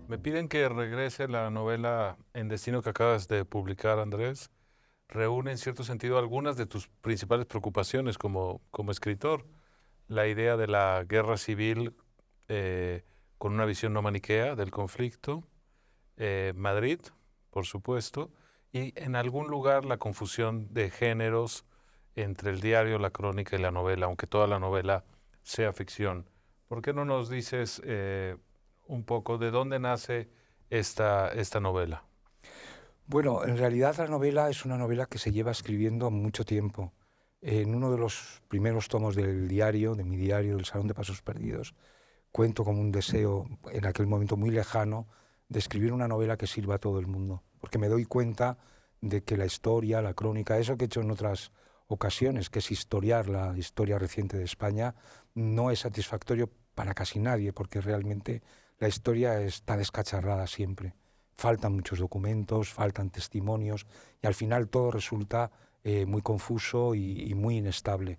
Me piden que regrese la novela En Destino que acabas de publicar, Andrés. Reúne en cierto sentido algunas de tus principales preocupaciones como escritor. La idea de la guerra civil con una visión no maniquea del conflicto, Madrid, por supuesto, y en algún lugar la confusión de géneros entre el diario, la crónica y la novela, aunque toda la novela sea ficción. ¿Por qué no nos dices un poco de dónde nace esta novela? Bueno, en realidad la novela es una novela que se lleva escribiendo mucho tiempo. En uno de los primeros tomos del diario, de mi diario, del Salón de Pasos Perdidos, cuento como un deseo, en aquel momento muy lejano, de escribir una novela que sirva a todo el mundo. Porque me doy cuenta de que la historia, la crónica, eso que he hecho en otras ocasiones, que es historiar la historia reciente de España, no es satisfactorio para casi nadie, porque realmente la historia está descacharrada siempre. Faltan muchos documentos, faltan testimonios y al final todo resulta muy confuso y muy inestable.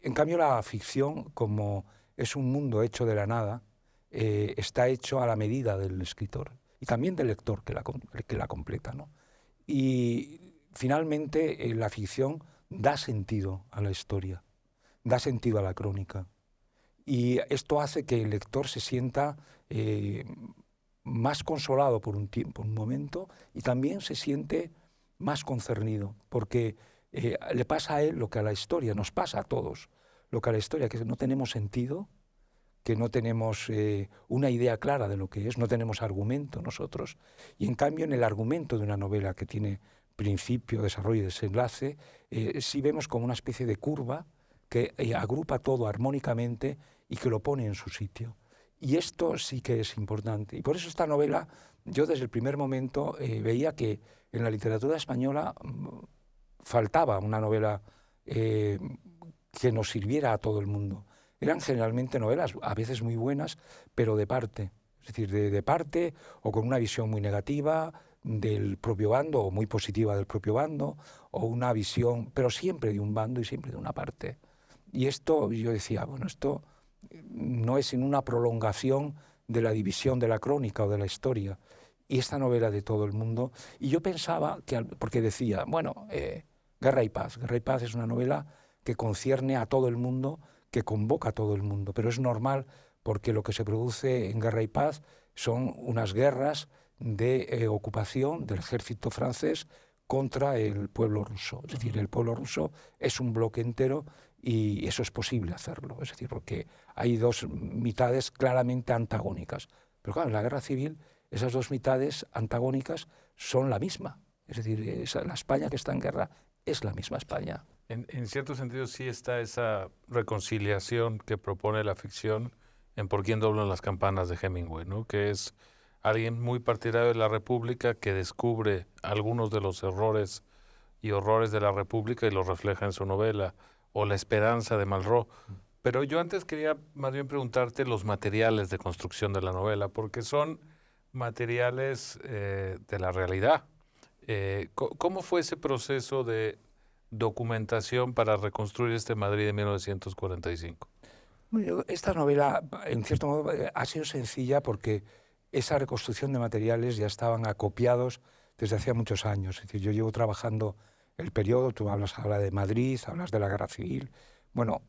En cambio, la ficción, como es un mundo hecho de la nada, está hecho a la medida del escritor y también del lector que la completa, ¿no? Y finalmente la ficción da sentido a la historia, da sentido a la crónica. Y esto hace que el lector se sienta más consolado por un tiempo, un momento, y también se siente más concernido, porque le pasa a él lo que a la historia, nos pasa a todos, lo que a la historia, que no tenemos sentido, que no tenemos una idea clara de lo que es, no tenemos argumento nosotros, y en cambio en el argumento de una novela que tiene principio, desarrollo y desenlace, sí vemos como una especie de curva que agrupa todo armónicamente y que lo pone en su sitio. Y esto sí que es importante. Y por eso esta novela, yo desde el primer momento veía que en la literatura española faltaba una novela que nos sirviera a todo el mundo. Eran generalmente novelas, a veces muy buenas, pero de parte. Es decir, de parte o con una visión muy negativa del propio bando o muy positiva del propio bando, o una visión, pero siempre de un bando y siempre de una parte. Y esto, yo decía, bueno, esto no es sino una prolongación de la división de la crónica o de la historia. Y esta novela de todo el mundo. Y yo pensaba, porque decía, bueno, Guerra y Paz. Guerra y Paz es una novela que concierne a todo el mundo, que convoca a todo el mundo. Pero es normal porque lo que se produce en Guerra y Paz son unas guerras de ocupación del ejército francés contra el pueblo ruso. Es decir, el pueblo ruso es un bloque entero y eso es posible hacerlo. Es decir, porque hay dos mitades claramente antagónicas. Pero claro, en la guerra civil esas dos mitades antagónicas son la misma. Es decir, la España que está en guerra es la misma España. En cierto sentido sí está esa reconciliación que propone la ficción en Por quién doblan las campanas de Hemingway, ¿no? Que es alguien muy partidario de la República que descubre algunos de los errores y horrores de la República y los refleja en su novela, o La esperanza de Malraux. Pero yo antes quería más bien preguntarte los materiales de construcción de la novela, porque son materiales de la realidad. ¿Cómo fue ese proceso de documentación para reconstruir este Madrid de 1945? Bueno, esta novela, en cierto modo, ha sido sencilla porque esa reconstrucción de materiales ya estaban acopiados desde hacía muchos años. Es decir, yo llevo trabajando el periodo, tú hablas ahora de Madrid, hablas de la Guerra Civil. Bueno,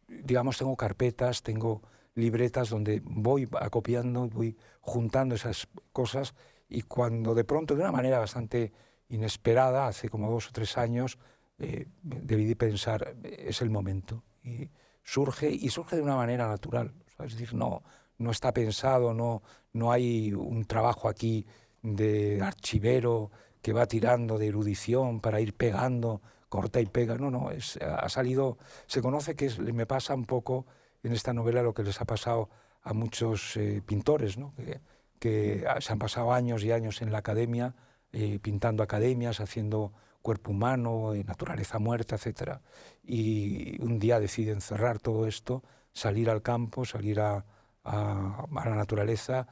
digamos, tengo carpetas, tengo libretas donde voy acopiando, voy juntando esas cosas y cuando de pronto, de una manera bastante inesperada, hace como 2 o 3 años, debí pensar, es el momento. Y surge de una manera natural. Es decir, no está pensado, no hay un trabajo aquí de archivero que va tirando de erudición para ir pegando, corta y pega. No, ha salido, se conoce que me pasa un poco en esta novela lo que les ha pasado a muchos pintores, ¿no? Que se han pasado años y años en la academia, pintando academias, haciendo cuerpo humano, naturaleza muerta, etc. Y un día deciden cerrar todo esto, salir al campo, salir a la naturaleza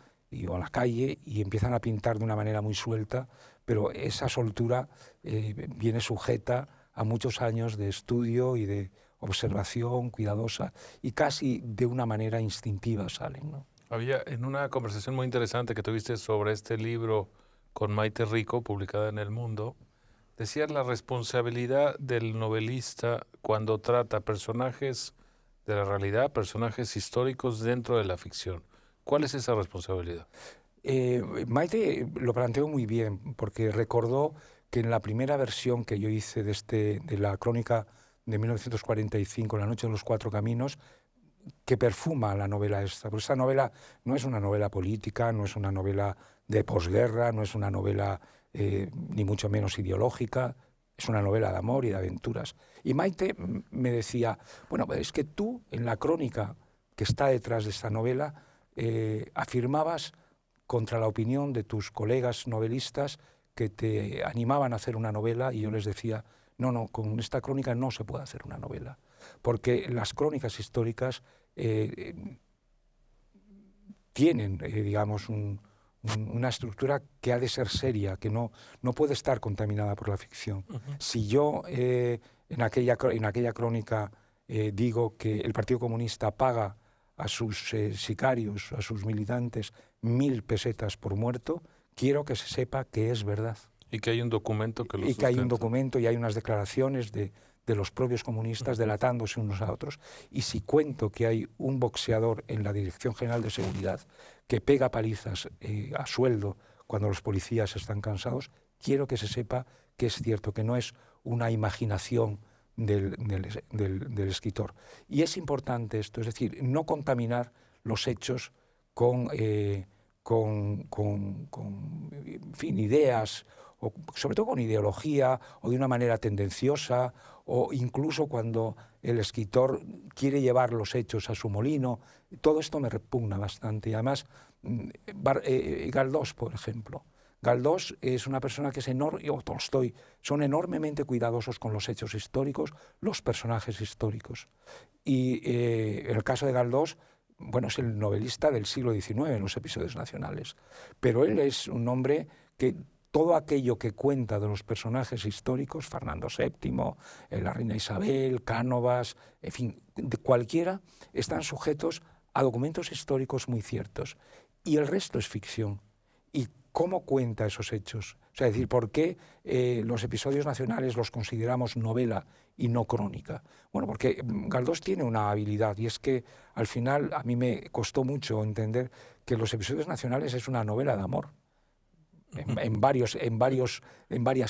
o a la calle y empiezan a pintar de una manera muy suelta, pero esa soltura viene sujeta a muchos años de estudio y de observación cuidadosa y casi de una manera instintiva salen, ¿no? Había en una conversación muy interesante que tuviste sobre este libro con Maite Rico, publicada en El Mundo, decías la responsabilidad del novelista cuando trata personajes de la realidad, personajes históricos dentro de la ficción. ¿Cuál es esa responsabilidad? Maite lo planteó muy bien, porque recordó que en la primera versión que yo hice de la crónica de 1945, La noche de los cuatro caminos, que perfuma la novela esta. Porque esta novela no es una novela política, no es una novela de posguerra, no es una novela ni mucho menos ideológica, es una novela de amor y de aventuras. Y Maite me decía, bueno, es que tú en la crónica que está detrás de esta novela afirmabas contra la opinión de tus colegas novelistas que te animaban a hacer una novela, y yo les decía, no, con esta crónica no se puede hacer una novela, porque las crónicas históricas tienen, digamos, una estructura que ha de ser seria, que no puede estar contaminada por la ficción. Si yo en aquella crónica digo que el Partido Comunista paga a sus sicarios, a sus militantes, 1.000 pesetas por muerto, quiero que se sepa que es verdad. Y que hay un documento que lo sustenta. Y que hay un documento y hay unas declaraciones de los propios comunistas delatándose unos a otros. Y si cuento que hay un boxeador en la Dirección General de Seguridad que pega palizas a sueldo cuando los policías están cansados, quiero que se sepa que es cierto, que no es una imaginación del escritor. Y es importante esto, es decir, no contaminar los hechos con en fin, ideas, o sobre todo con ideología, o de una manera tendenciosa, o incluso cuando el escritor quiere llevar los hechos a su molino. Todo esto me repugna bastante. Y además, Galdós, por ejemplo. Galdós es una persona que o Tolstoy, son enormemente cuidadosos con los hechos históricos, los personajes históricos. Y en el caso de Galdós, bueno, es el novelista del siglo XIX en los episodios nacionales, pero él es un hombre que todo aquello que cuenta de los personajes históricos, Fernando VII, la reina Isabel, Cánovas, en fin, de cualquiera, están sujetos a documentos históricos muy ciertos. Y el resto es ficción. ¿Y cómo cuenta esos hechos? O sea, es decir, ¿por qué los episodios nacionales los consideramos novela y no crónica? Bueno, porque Galdós tiene una habilidad, y es que al final a mí me costó mucho entender que los episodios nacionales es una novela de amor. En varias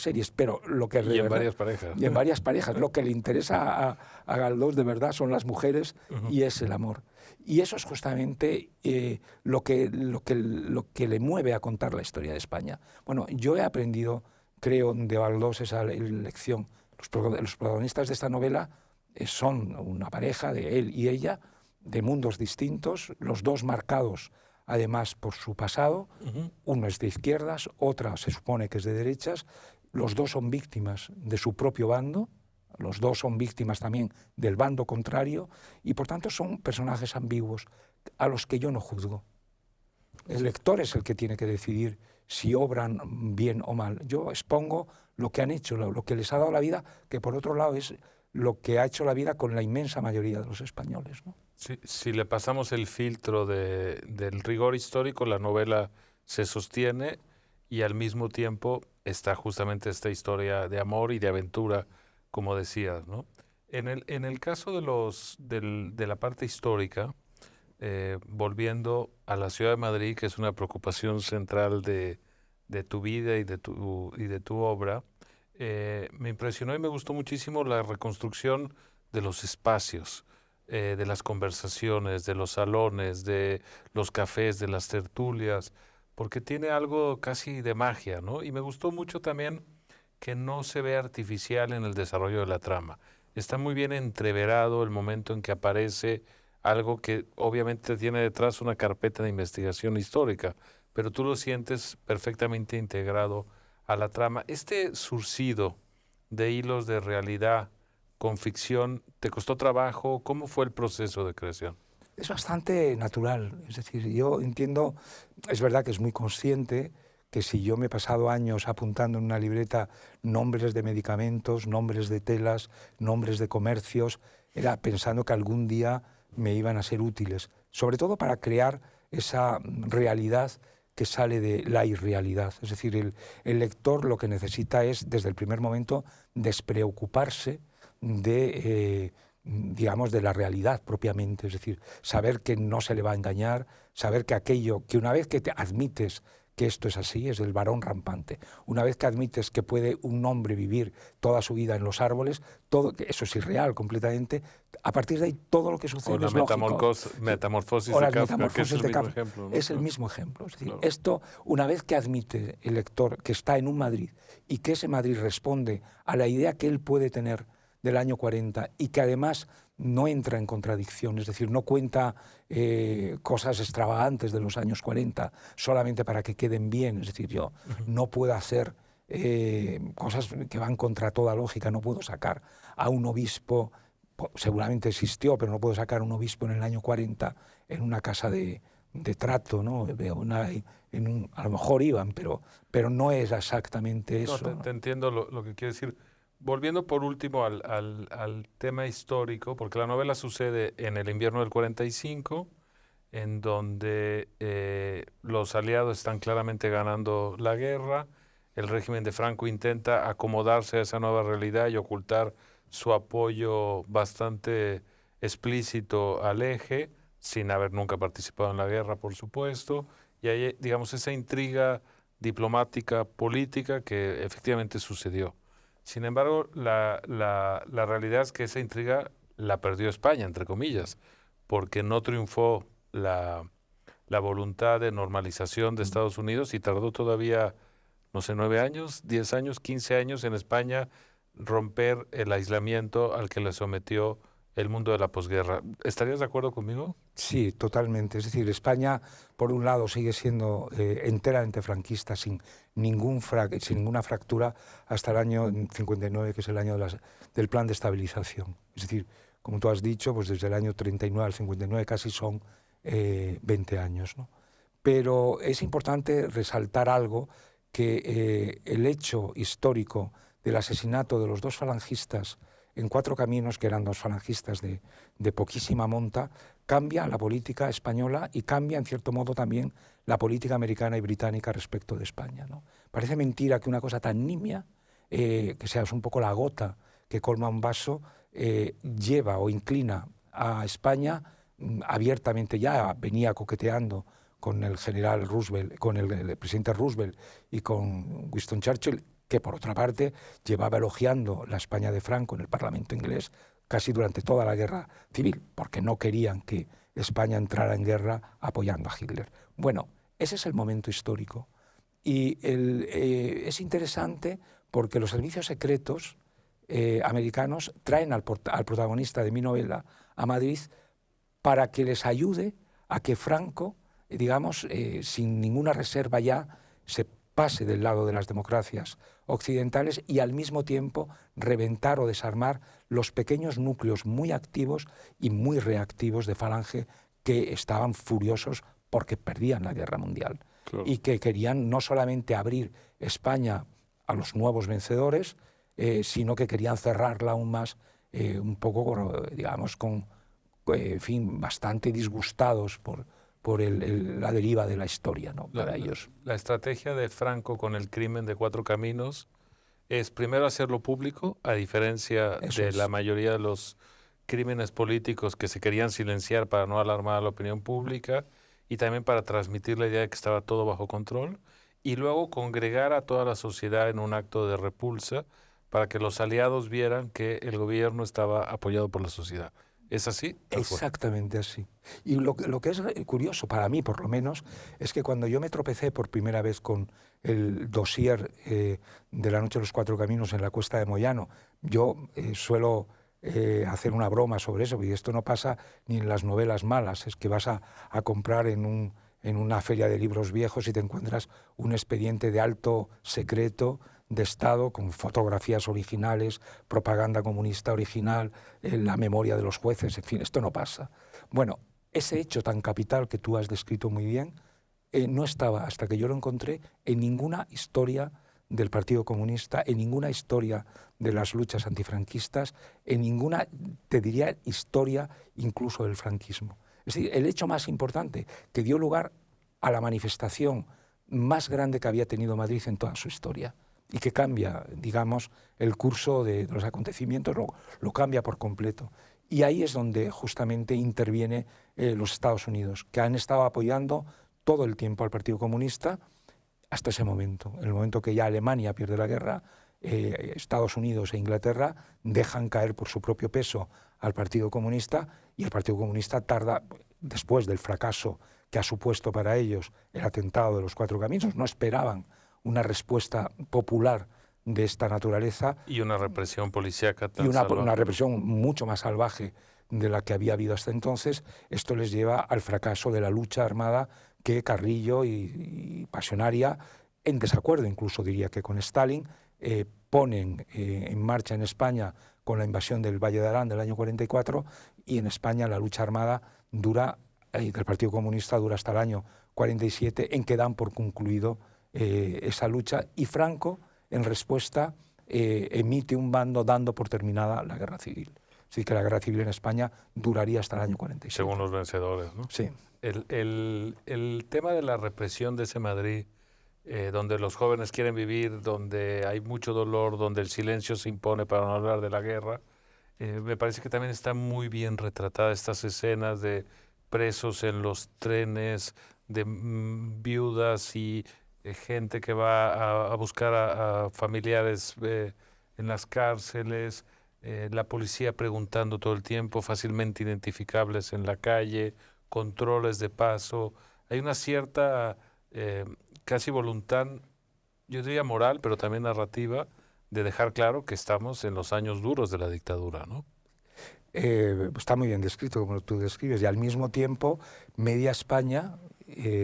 series, pero lo que y en varias parejas. Y en varias parejas. Lo que le interesa a Galdós de verdad son las mujeres y es el amor. Y eso es justamente lo que le mueve a contar la historia de España. Bueno, yo he aprendido, creo, de Galdós esa lección. Los protagonistas de esta novela son una pareja, de él y ella, de mundos distintos, los dos marcados además por su pasado. Uno es de izquierdas, otra se supone que es de derechas, los dos son víctimas de su propio bando, los dos son víctimas también del bando contrario, y por tanto son personajes ambiguos a los que yo no juzgo. El lector es el que tiene que decidir si obran bien o mal. Yo expongo lo que han hecho, lo que les ha dado la vida, que por otro lado es lo que ha hecho la vida con la inmensa mayoría de los españoles, ¿no? Si le pasamos el filtro del rigor histórico, la novela se sostiene y al mismo tiempo está justamente esta historia de amor y de aventura, como decías, ¿no? En el caso de la parte histórica, volviendo a la ciudad de Madrid, que es una preocupación central de tu vida y de tu obra, me impresionó y me gustó muchísimo la reconstrucción de los espacios, de las conversaciones, de los salones, de los cafés, de las tertulias, porque tiene algo casi de magia, ¿no? Y me gustó mucho también que no se ve artificial en el desarrollo de la trama. Está muy bien entreverado el momento en que aparece algo que obviamente tiene detrás una carpeta de investigación histórica, pero tú lo sientes perfectamente integrado a la trama. Este surcido de hilos de realidad con ficción, ¿te costó trabajo? ¿Cómo fue el proceso de creación? Es bastante natural, es decir, yo entiendo, es verdad que es muy consciente que si yo me he pasado años apuntando en una libreta nombres de medicamentos, nombres de telas, nombres de comercios, era pensando que algún día me iban a ser útiles, sobre todo para crear esa realidad que sale de la irrealidad. Es decir, el lector lo que necesita es, desde el primer momento, despreocuparse de, digamos, de la realidad propiamente. Es decir, saber que no se le va a engañar, saber que aquello, que una vez que te admites que esto es así, es el varón rampante. Una vez que admites que puede un hombre vivir toda su vida en los árboles, todo, eso es irreal completamente, a partir de ahí todo lo que sucede O la es lógico. metamorfosis O de las Kafka, que es metamorfosis el de mismo Kafka. ejemplo, ¿no? Es el mismo ejemplo. Es decir, Claro. esto, una vez que admite el lector que está en un Madrid y que ese Madrid responde a la idea que él puede tener del año 40 y que además no entra en contradicción, es decir, no cuenta cosas extravagantes de los años 40 solamente para que queden bien, es decir, yo no puedo hacer cosas que van contra toda lógica, no puedo sacar a un obispo, seguramente existió, pero no puedo sacar a un obispo en el año 40 en una casa de trato, ¿no? A lo mejor iban, pero no es exactamente eso. No, te entiendo lo que quiere decir. Volviendo por último al tema histórico, porque la novela sucede en el invierno del 45, en donde los aliados están claramente ganando la guerra, el régimen de Franco intenta acomodarse a esa nueva realidad y ocultar su apoyo bastante explícito al eje, sin haber nunca participado en la guerra, por supuesto, y hay, digamos, esa intriga diplomática, política que efectivamente sucedió. Sin embargo, la realidad es que esa intriga la perdió España, entre comillas, porque no triunfó la voluntad de normalización de Estados Unidos y tardó todavía, no sé, 9 años, 10 años, 15 años en España romper el aislamiento al que le sometió el mundo de la posguerra. ¿Estarías de acuerdo conmigo? Sí, totalmente. Es decir, España, por un lado, sigue siendo enteramente franquista, sin ninguna fractura, hasta el año 59, que es el año del plan de estabilización. Es decir, como tú has dicho, pues desde el año 39 al 59 casi son 20 años, ¿no? Pero es importante resaltar algo, que el hecho histórico del asesinato de los dos falangistas en Cuatro Caminos, que eran dos falangistas de poquísima monta, cambia la política española y cambia, en cierto modo, también la política americana y británica respecto de España, ¿no? Parece mentira que una cosa tan nimia, que sea un poco la gota que colma un vaso, lleva o inclina a España abiertamente. Ya venía coqueteando con el general Roosevelt, con el presidente Roosevelt y con Winston Churchill, que por otra parte llevaba elogiando la España de Franco en el Parlamento inglés casi durante toda la guerra civil, porque no querían que España entrara en guerra apoyando a Hitler. Bueno, ese es el momento histórico. Y es interesante porque los servicios secretos americanos traen al protagonista de mi novela a Madrid para que les ayude a que Franco, digamos, sin ninguna reserva ya, se pase del lado de las democracias occidentales y al mismo tiempo reventar o desarmar los pequeños núcleos muy activos y muy reactivos de Falange que estaban furiosos porque perdían la guerra mundial. Claro. Y que querían no solamente abrir España a los nuevos vencedores, sino que querían cerrarla aún más, un poco, digamos, en fin, bastante disgustados por la deriva de la historia, ¿no? Para ellos. La estrategia de Franco con el crimen de Cuatro Caminos es primero hacerlo público, a diferencia de la mayoría de los crímenes políticos que se querían silenciar para no alarmar a la opinión pública y también para transmitir la idea de que estaba todo bajo control, y luego congregar a toda la sociedad en un acto de repulsa para que los aliados vieran que el gobierno estaba apoyado por la sociedad. ¿Es así? Exactamente así. Y lo que es curioso, para mí por lo menos, es que cuando yo me tropecé por primera vez con el dossier de La noche de los Cuatro Caminos en la Cuesta de Moyano, yo suelo hacer una broma sobre eso, y esto no pasa ni en las novelas malas, es que vas a comprar en una feria de libros viejos y te encuentras un expediente de alto secreto de Estado, con fotografías originales, propaganda comunista original, la memoria de los jueces, en fin, esto no pasa. Bueno, ese hecho tan capital que tú has descrito muy bien, no estaba, hasta que yo lo encontré, en ninguna historia del Partido Comunista, en ninguna historia de las luchas antifranquistas, en ninguna, te diría, historia incluso del franquismo. Es decir, el hecho más importante que dio lugar a la manifestación más grande que había tenido Madrid en toda su historia y que cambia, digamos, el curso de los acontecimientos, lo cambia por completo. Y ahí es donde justamente interviene los Estados Unidos, que han estado apoyando todo el tiempo al Partido Comunista hasta ese momento. En el momento que ya Alemania pierde la guerra, Estados Unidos e Inglaterra dejan caer por su propio peso al Partido Comunista, y el Partido Comunista tarda, después del fracaso que ha supuesto para ellos el atentado de los Cuatro Caminos, no esperaban una respuesta popular de esta naturaleza. Y una represión policíaca tan y una salvaje. represión mucho más salvaje de la que había habido hasta entonces. Esto les lleva al fracaso de la lucha armada que Carrillo y Pasionaria, en desacuerdo incluso diría que con Stalin, ponen en marcha en España con la invasión del Valle de Arán del año 44, y en España la lucha armada dura, del Partido Comunista dura hasta el año 47, en que dan por concluido esa lucha, y Franco, en respuesta, emite un bando dando por terminada la guerra civil. Así que la guerra civil en España duraría hasta el año 47. Según los vencedores, ¿no? Sí. El tema de la represión de ese Madrid, donde los jóvenes quieren vivir, donde hay mucho dolor, donde el silencio se impone para no hablar de la guerra, me parece que también está muy bien retratada estas escenas de presos en los trenes, de viudas y gente que va a buscar a familiares en las cárceles, la policía preguntando todo el tiempo, fácilmente identificables en la calle, controles de paso. Hay una cierta casi voluntad, yo diría moral, pero también narrativa, de dejar claro que estamos en los años duros de la dictadura, ¿no? Está muy bien descrito, como tú describes, y al mismo tiempo media España,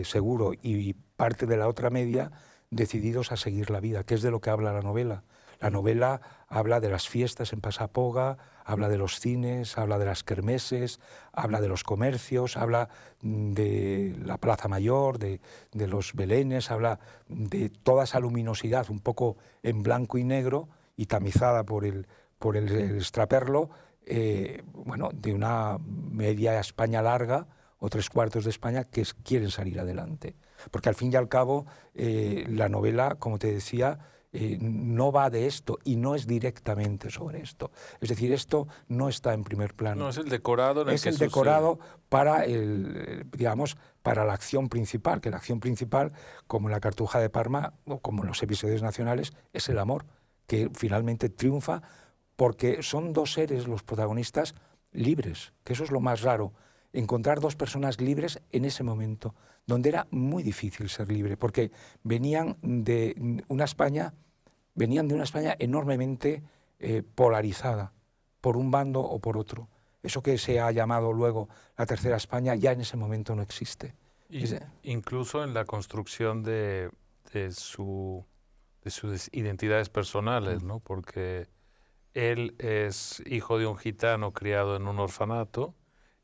seguro, y parte de la otra media, decididos a seguir la vida, que es de lo que habla la novela. La novela habla de las fiestas en Pasapoga, habla de los cines, habla de las kermeses, habla de los comercios, habla de la Plaza Mayor, de los belenes, habla de toda esa luminosidad un poco en blanco y negro y tamizada por el extraperlo, bueno, de una media España larga o tres cuartos de España que quieren salir adelante. Porque al fin y al cabo la novela, como te decía, no va de esto y no es directamente sobre esto. Es decir, esto no está en primer plano. No, es el decorado en el que es el decorado para, digamos, para la acción principal, que la acción principal, como en La Cartuja de Parma o como en los episodios nacionales, es el amor, que finalmente triunfa porque son dos seres, los protagonistas, libres, que eso es lo más raro, encontrar dos personas libres en ese momento, donde era muy difícil ser libre, porque venían de una España enormemente polarizada, por un bando o por otro. Eso que se ha llamado luego la Tercera España ya en ese momento no existe. Incluso en la construcción de sus identidades personales, ¿no? Porque él es hijo de un gitano criado en un orfanato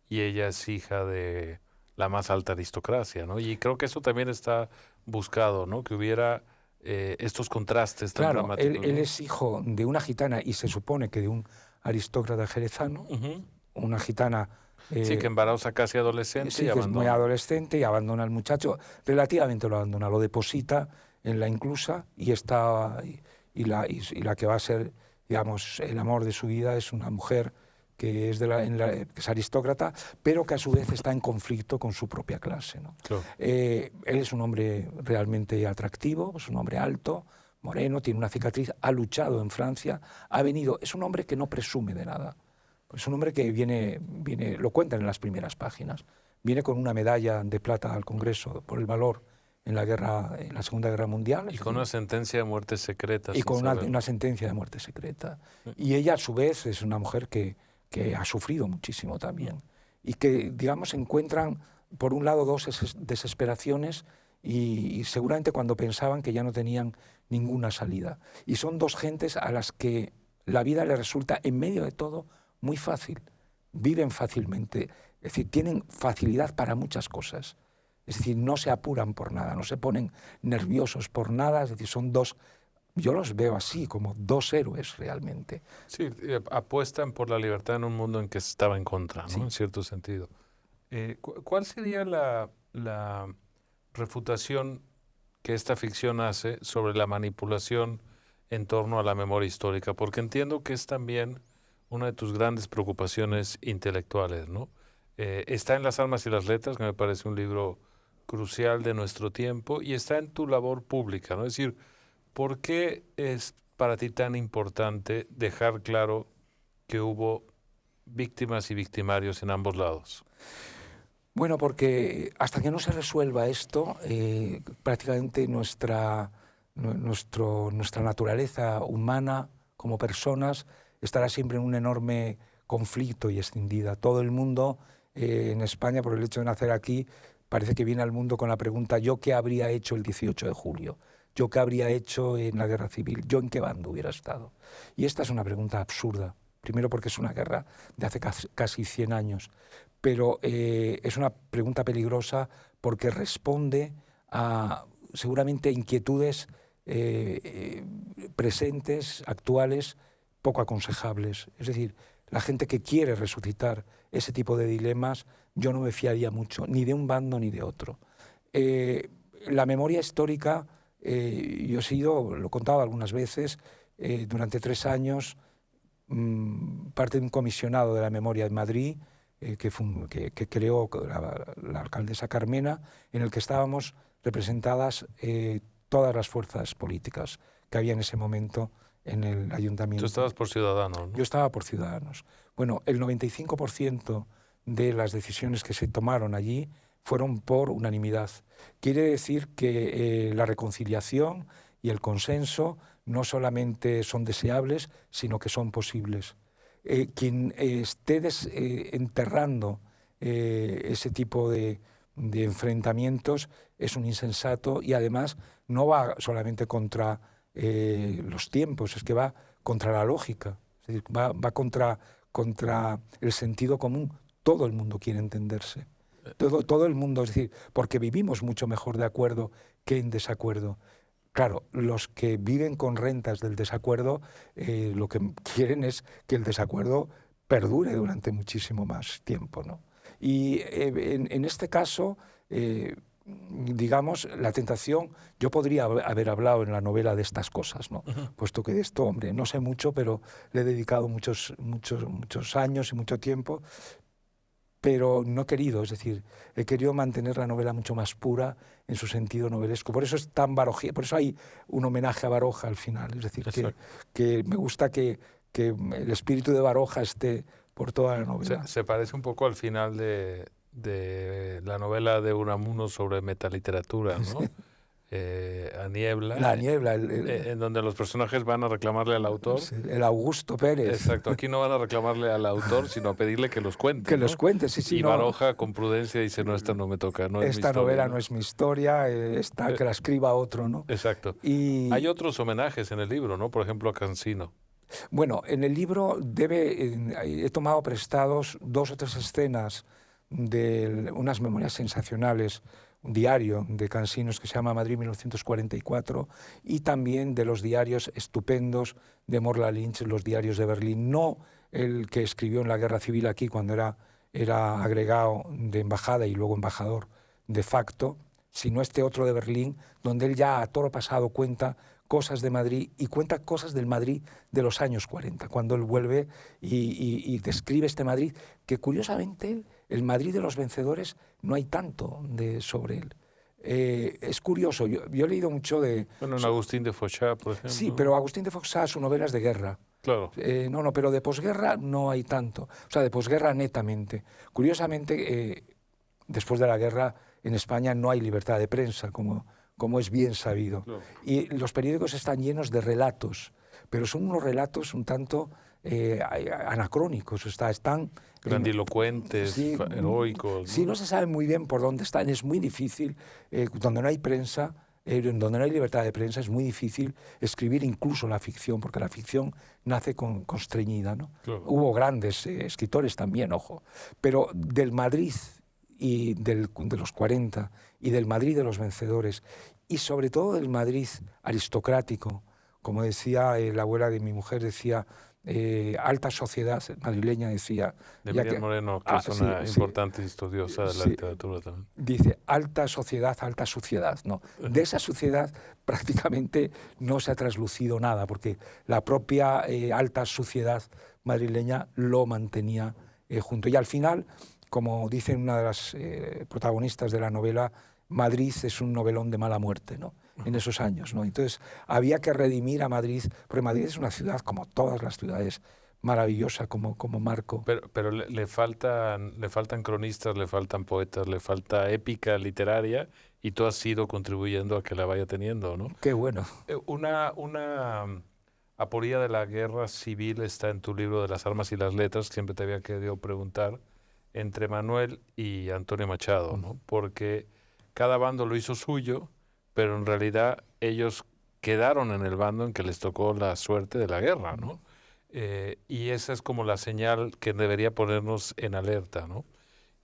y ella es hija de la más alta aristocracia, ¿no? Y creo que eso también está buscado, ¿no? Que hubiera estos contrastes tan dramáticos. Él es hijo de una gitana y se supone que de un aristócrata jerezano, una gitana... sí, que embaraza casi adolescente sí, y abandona. Que es muy adolescente y abandona al muchacho, relativamente lo abandona, lo deposita en la inclusa y la que va a ser, digamos, el amor de su vida es una mujer que es, que es aristócrata, pero que a su vez está en conflicto con su propia clase, ¿no? Claro. Él es un hombre realmente atractivo, es un hombre alto, moreno, tiene una cicatriz, ha luchado en Francia, es un hombre que no presume de nada. Es un hombre que viene, lo cuentan en las primeras páginas, viene con una medalla de plata al Congreso por el valor en la Segunda Guerra Mundial. Y con una sentencia de muerte secreta. Y con una sentencia de muerte secreta. Y ella, a su vez, es una mujer que ha sufrido muchísimo también. Y que, digamos, encuentran, por un lado, dos desesperaciones y seguramente cuando pensaban que ya no tenían ninguna salida. Y son dos gentes a las que la vida les resulta, en medio de todo, muy fácil. Viven fácilmente, es decir, tienen facilidad para muchas cosas. Es decir, no se apuran por nada, no se ponen nerviosos por nada, es decir, son dos, yo los veo así, como dos héroes realmente. Sí, apuestan por la libertad en un mundo en que se estaba en contra, ¿no? Sí. En cierto sentido. ¿Cuál sería la refutación que esta ficción hace sobre la manipulación en torno a la memoria histórica? Porque entiendo que es también una de tus grandes preocupaciones intelectuales, ¿no? Está en Las Almas y las Letras, que me parece un libro crucial de nuestro tiempo, y está en tu labor pública, ¿no? Es decir, ¿por qué es para ti tan importante dejar claro que hubo víctimas y victimarios en ambos lados? Bueno, porque hasta que no se resuelva esto, prácticamente nuestra naturaleza humana como personas estará siempre en un enorme conflicto y escindida. Todo el mundo en España, por el hecho de nacer aquí, parece que viene al mundo con la pregunta: ¿yo qué habría hecho el 18 de julio? ¿Yo qué habría hecho en la guerra civil? ¿Yo en qué bando hubiera estado? Y esta es una pregunta absurda. Primero porque es una guerra de hace casi 100 años, pero es una pregunta peligrosa porque responde a seguramente inquietudes presentes, actuales, poco aconsejables. Es decir, la gente que quiere resucitar ese tipo de dilemas, yo no me fiaría mucho, ni de un bando ni de otro. La memoria histórica, yo he sido, lo he contado algunas veces, durante 3 años, parte de un comisionado de la memoria en Madrid, que creó la alcaldesa Carmena, en el que estábamos representadas todas las fuerzas políticas que había en ese momento en el ayuntamiento. Tú estabas por Ciudadanos, ¿no? Yo estaba por Ciudadanos. Bueno, el 95% de las decisiones que se tomaron allí fueron por unanimidad. Quiere decir que la reconciliación y el consenso no solamente son deseables, sino que son posibles. Quien esté enterrando ese tipo de enfrentamientos es un insensato, y además no va solamente contra los tiempos, es que va contra la lógica, es decir, va contra el sentido común. Todo el mundo quiere entenderse. Todo el mundo, es decir, porque vivimos mucho mejor de acuerdo que en desacuerdo. Claro, los que viven con rentas del desacuerdo, lo que quieren es que el desacuerdo perdure durante muchísimo más tiempo, ¿no? Y en este caso, digamos, la tentación, yo podría haber hablado en la novela de estas cosas, ¿no? Puesto que de esto, hombre, no sé mucho, pero le he dedicado muchos años y mucho tiempo, pero no he querido, es decir, he querido mantener la novela mucho más pura en su sentido novelesco. Por eso es tan Baroja, por eso hay un homenaje a Baroja al final, es decir, que me gusta que el espíritu de Baroja esté por toda la novela. Se parece un poco al final de la novela de Unamuno sobre metaliteratura, ¿no? Sí. A Niebla. La Niebla. En donde los personajes van a reclamarle al autor. Sí, el Augusto Pérez. Exacto, aquí no van a reclamarle al autor, sino a pedirle que los cuente. Que ¿no? los cuente, sí, sí. Y Baroja con prudencia dice: no, esta no me toca, no es mi historia. Esta novela no es mi historia, que la escriba otro, ¿no? Exacto. Y hay otros homenajes en el libro, ¿no? Por ejemplo, a Cansino. Bueno, en el libro he tomado prestados 2 o 3 escenas de unas memorias sensacionales, un diario de Cansinos que se llama Madrid 1944, y también de los diarios estupendos de Morla Lynch, los diarios de Berlín. No el que escribió en la Guerra Civil aquí cuando era agregado de embajada y luego embajador de facto, sino este otro de Berlín, donde él ya a toro pasado cuenta cosas de Madrid y cuenta cosas del Madrid de los años 40, cuando él vuelve y describe este Madrid, que curiosamente el Madrid de los vencedores no hay tanto sobre él. Es curioso, yo he leído mucho de... Bueno, en Agustín de Foixá, por ejemplo. Sí, pero Agustín de Foixá, su novela es de guerra. Claro. No, pero de posguerra no hay tanto. O sea, de posguerra netamente. Curiosamente, después de la guerra en España no hay libertad de prensa, como es bien sabido. Claro. Y los periódicos están llenos de relatos, pero son unos relatos un tanto anacrónicos, están... Grandilocuentes, sí, heroicos. Sí, no se sabe muy bien por dónde están, es muy difícil, donde no hay prensa, donde no hay libertad de prensa, es muy difícil escribir incluso la ficción, porque la ficción nace constreñida, ¿no? Claro. Hubo grandes escritores también, ojo, pero del Madrid y de los 40 y del Madrid de los vencedores y sobre todo del Madrid aristocrático, como decía la abuela de mi mujer, decía alta sociedad madrileña, decía. De Ya Miriam que, Moreno, que es sí, una sí, importante estudiosa de la sí, literatura también. dice alta sociedad, alta suciedad. No, de esa suciedad prácticamente no se ha traslucido nada, porque la propia alta suciedad madrileña lo mantenía junto. Y al final, como dice una de las protagonistas de la novela, Madrid es un novelón de mala muerte, ¿no? En esos años, ¿no? Entonces había que redimir a Madrid, porque Madrid es una ciudad, como todas las ciudades, maravillosa como marco. Pero le faltan cronistas, le faltan poetas, le falta épica literaria y tú has ido contribuyendo a que la vaya teniendo, ¿no? Qué bueno. Una aporía de la guerra civil está en tu libro de las armas y las letras, que siempre te había querido preguntar, entre Manuel y Antonio Machado, ¿no? Porque cada bando lo hizo suyo, pero en realidad ellos quedaron en el bando en que les tocó la suerte de la guerra, ¿no? Y esa es como la señal que debería ponernos en alerta, ¿no?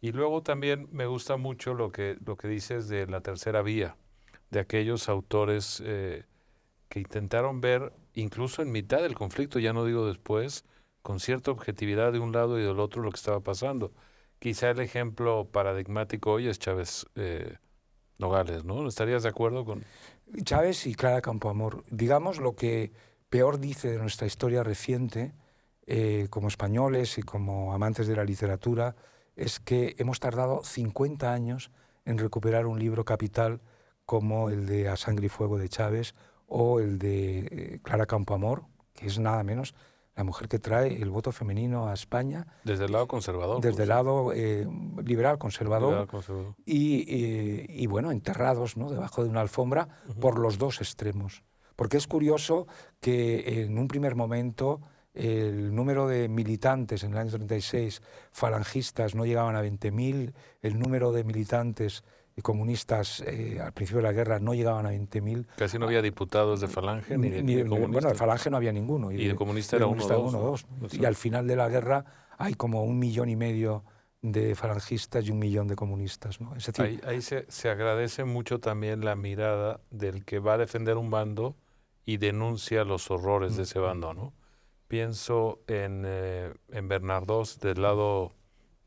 Y luego también me gusta mucho lo que dices de la tercera vía, de aquellos autores que intentaron ver, incluso en mitad del conflicto, ya no digo después, con cierta objetividad de un lado y del otro lo que estaba pasando. Quizá el ejemplo paradigmático hoy es Chávez Nogales, ¿no? ¿Estarías de acuerdo con...? Chávez y Clara Campoamor. Digamos lo que peor dice de nuestra historia reciente, como españoles y como amantes de la literatura, es que hemos tardado 50 años en recuperar un libro capital como el de A Sangre y Fuego de Chávez o el de Clara Campoamor, que es nada menos la mujer que trae el voto femenino a España. Desde el lado conservador. Desde el lado liberal conservador. Y bueno, enterrados, ¿no?, debajo de una alfombra por los dos extremos. Porque es curioso que en un primer momento el número de militantes en el año 36 falangistas no llegaban a 20.000, el número de militantes comunistas al principio de la guerra no llegaban a 20.000. Casi no había diputados de Falange ni de comunistas. Bueno, de Falange no había ninguno. Y de comunista era uno o dos. Y al final de la guerra hay como 1,5 millones de falangistas y 1 millón de comunistas, ¿no? Es decir, ahí se agradece mucho también la mirada del que va a defender un bando y denuncia los horrores de ese bando, ¿no? Pienso en Bernardos del lado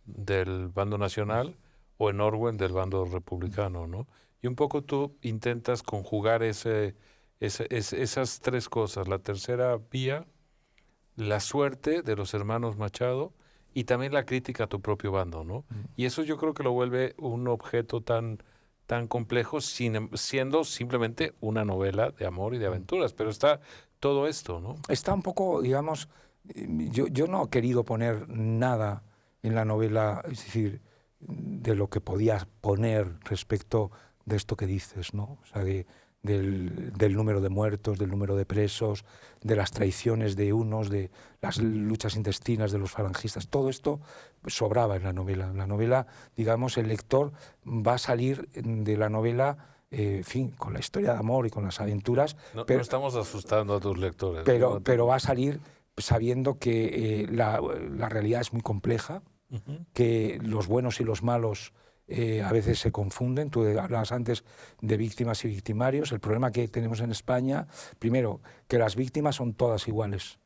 del bando nacional o en Orwell del bando republicano, ¿no? Y un poco tú intentas conjugar esas tres cosas, la tercera vía, la suerte de los hermanos Machado y también la crítica a tu propio bando, ¿no? Y eso yo creo que lo vuelve un objeto tan complejo siendo simplemente una novela de amor y de aventuras, pero está todo esto, ¿no? Está un poco, digamos, yo no he querido poner nada en la novela, es decir, de lo que podías poner respecto de esto que dices, ¿no? O sea, del número de muertos, del número de presos, de las traiciones de unos, de las luchas intestinas de los falangistas. Todo esto sobraba en la novela. En la novela, digamos, el lector va a salir de la novela, en fin, con la historia de amor y con las aventuras. No estamos asustando a tus lectores. Pero va a salir sabiendo que la realidad es muy compleja, que los buenos y los malos a veces se confunden. Tú hablabas antes de víctimas y victimarios. El problema que tenemos en España, primero, que las víctimas son todas iguales,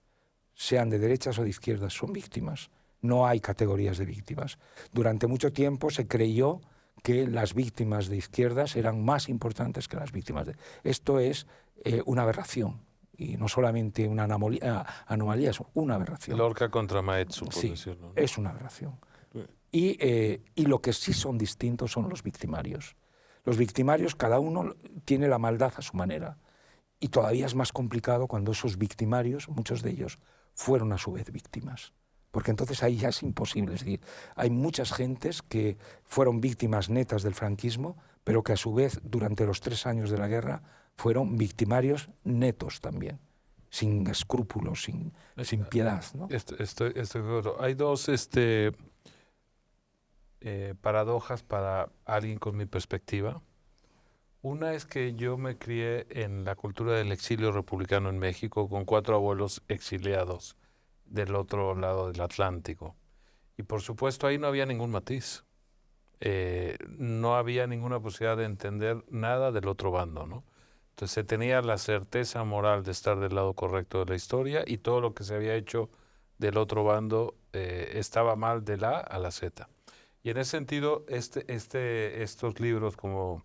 sean de derechas o de izquierdas, son víctimas. No hay categorías de víctimas. Durante mucho tiempo se creyó que las víctimas de izquierdas eran más importantes que las víctimas de... Esto es una aberración. Y no solamente una anomalía, es una aberración. Lorca contra Maeztu, por sí, decirlo, ¿no? Es una aberración. Y lo que sí son distintos son los victimarios. Los victimarios, cada uno tiene la maldad a su manera. Y todavía es más complicado cuando esos victimarios, muchos de ellos, fueron a su vez víctimas. Porque entonces ahí ya es imposible. Es decir, hay muchas gentes que fueron víctimas netas del franquismo, pero que a su vez, durante los 3 años de la guerra, fueron victimarios netos también, sin escrúpulos, sin piedad, ¿no? Estoy seguro. Hay dos paradojas para alguien con mi perspectiva. Una es que yo me crié en la cultura del exilio republicano en México con 4 abuelos exiliados del otro lado del Atlántico. Y por supuesto ahí no había ningún matiz. no había ninguna posibilidad de entender nada del otro bando, ¿no? Entonces se tenía la certeza moral de estar del lado correcto de la historia y todo lo que se había hecho del otro bando estaba mal de la A a la Z. Y en ese sentido, estos libros como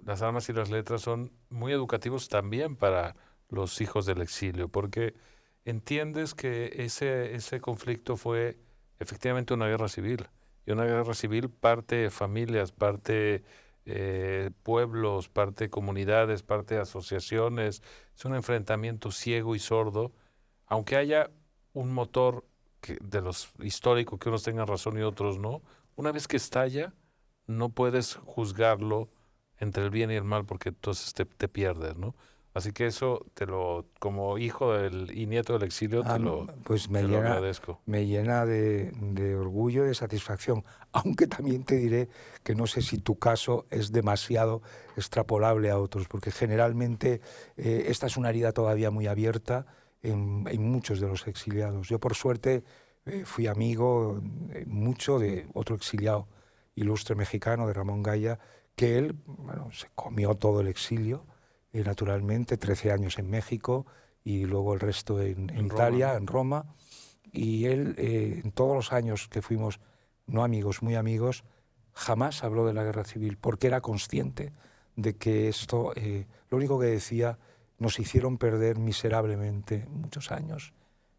Las armas y las letras son muy educativos también para los hijos del exilio, porque entiendes que ese conflicto fue efectivamente una guerra civil. Y una guerra civil parte familias, parte pueblos, parte comunidades, parte asociaciones. Es un enfrentamiento ciego y sordo, aunque haya un motor de los históricos que unos tengan razón y otros no. Una vez que estalla, no puedes juzgarlo entre el bien y el mal porque entonces te pierdes, ¿no? Así que eso como hijo y nieto del exilio, Pues te lo agradezco. me llena de orgullo y de satisfacción, aunque también te diré que no sé si tu caso es demasiado extrapolable a otros, porque generalmente esta es una herida todavía muy abierta en muchos de los exiliados. Yo, por suerte, fui amigo mucho de otro exiliado ilustre mexicano, de Ramón Gaya, que él, bueno, se comió todo el exilio, naturalmente, 13 años en México y luego el resto en Italia, Roma, ¿no? en Roma. Y él, en todos los años que fuimos, no amigos, muy amigos, jamás habló de la guerra civil, porque era consciente de que esto, lo único que decía, nos hicieron perder miserablemente muchos años.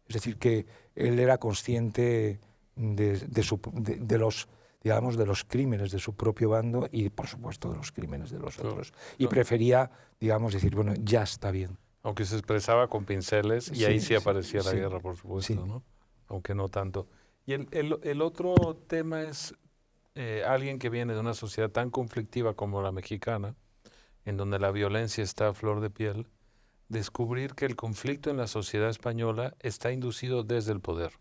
Es decir, que él era consciente de los, digamos, de los crímenes de su propio bando y, por supuesto, de los crímenes de los otros. Y No, prefería, digamos, decir, bueno, ya está bien. aunque se expresaba con pinceles y ahí sí aparecía la guerra, por supuesto, sí. ¿no? Aunque no tanto. Y el otro tema es alguien que viene de una sociedad tan conflictiva como la mexicana, en donde la violencia está a flor de piel, descubrir que el conflicto en la sociedad española está inducido desde el poder.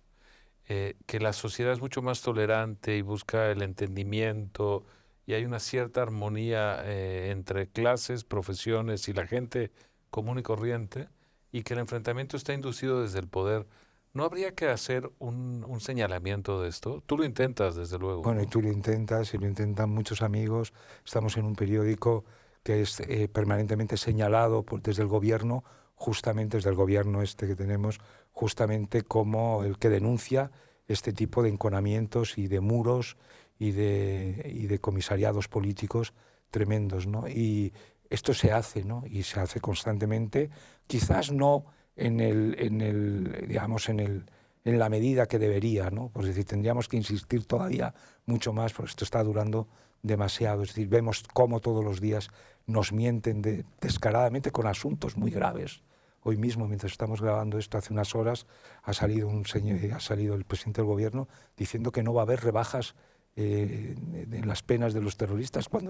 Que la sociedad es mucho más tolerante y busca el entendimiento y hay una cierta armonía entre clases, profesiones y la gente común y corriente, y que el enfrentamiento está inducido desde el poder. ¿No habría que hacer un señalamiento de esto? Tú lo intentas, desde luego, Bueno, y ¿no? tú lo intentas y lo intentan muchos amigos. Estamos en un periódico que es permanentemente señalado desde el gobierno, justamente desde el gobierno este que tenemos, justamente como el que denuncia este tipo de enconamientos y de muros y de comisariados políticos tremendos, ¿no? Y esto se hace, ¿no? Y se hace constantemente, quizás no digamos, en la medida que debería, ¿no? Pues es decir, tendríamos que insistir todavía mucho más, porque esto está durando demasiado. Es decir, vemos cómo todos los días nos mienten descaradamente con asuntos muy graves. Hoy mismo, mientras estamos grabando esto, hace unas horas, ha salido el presidente del gobierno diciendo que no va a haber rebajas en las penas de los terroristas cuando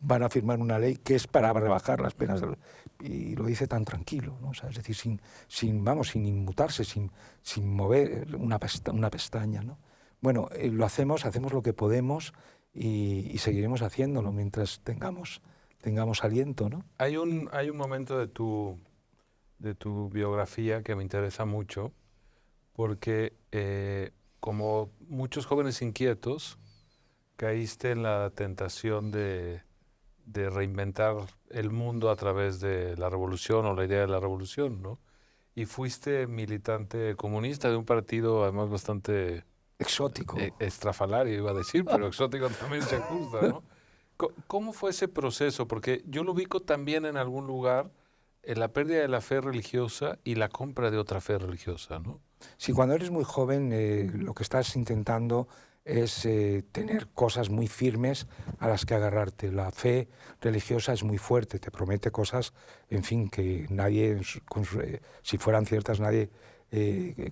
van a firmar una ley que es para rebajar las penas y lo dice tan tranquilo, ¿no? O sea, es decir, sin inmutarse, sin mover una pestaña, ¿no? Bueno, lo hacemos lo que podemos y seguiremos haciéndolo mientras tengamos aliento, ¿no? Hay un momento de tu biografía que me interesa mucho porque como muchos jóvenes inquietos, caíste en la tentación de reinventar el mundo a través de la revolución o la idea de la revolución, ¿no? Y fuiste militante comunista de un partido además bastante Exótico. estrafalario, iba a decir, pero exótico también se ajusta, ¿no? ¿Cómo fue ese proceso? Porque yo lo ubico también en algún lugar en la pérdida de la fe religiosa y la compra de otra fe religiosa, ¿no? Sí, cuando eres muy joven, lo que estás intentando es tener cosas muy firmes a las que agarrarte. La fe religiosa es muy fuerte, te promete cosas, en fin, que nadie, si fueran ciertas, nadie